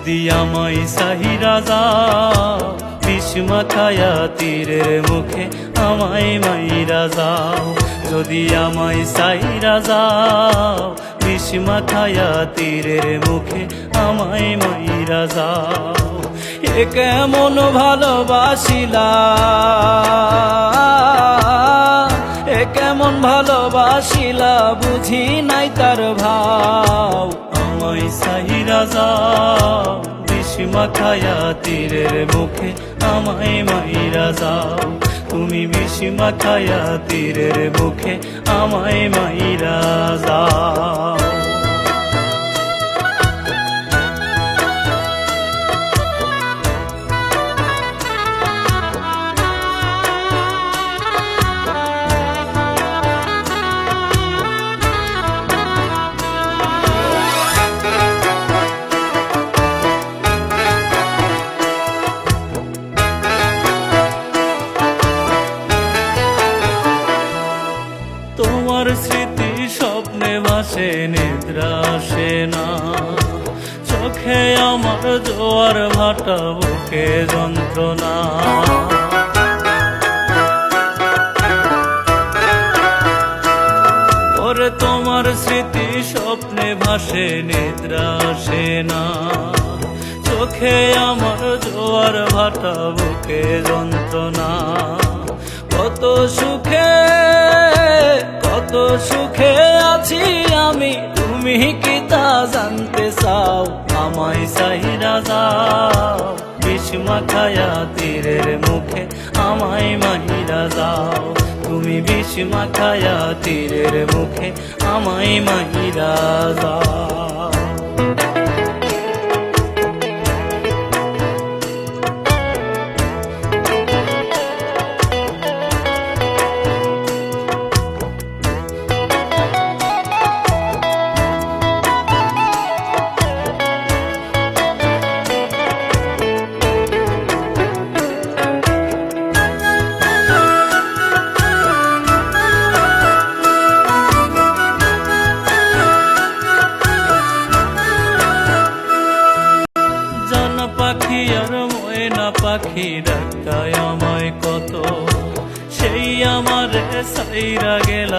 যদি আমায় সাহিরা যাও, বিষ মাখায়া তীরের মুখে আমায় মাইরা যাও। যদি আমায় সাহিরা যাও, বিষ মাখায়া তীরের মুখে আমায় মাইরা যাও। এ কেমন ভালোবাসিলা, এ কেমন ভালোবাসিলা, বুঝি নাই তার ভাও। আমায় সাহিরা যাও, বিষ মাখায়া তীরের মুখে আমায় মাইরা যাও। তুমি বিষ মাখায়া তীরের মুখে আমায় মাইরা যাও। তোমার স্মৃতি স্বপ্নে ভাসে, নিদ্রা আসে না। চোখে আমার জোয়ার ভাটা, বুকে যন্ত্রণা। ওরে তোমার স্মৃতি স্বপ্নে ভাসে, নিদ্রা আসে না। চোখে আমার জোয়ার ভাটা, বুকে যন্ত্রণা। কত সুখে, কত সুখে আছি আমি, তুমি কি তা জানতে চাও। আমায় সাহিরা যাও, বিষ মাখায়া তীরের মুখে আমায় মাহিরা যাও। তুমি বিষ মাখায়া তীরের মুখে আমায় মাহিরা যাও। পাখি আর ময়না পাখি ডাকায় আমায় কত, সেই আমার সাইরা গেল।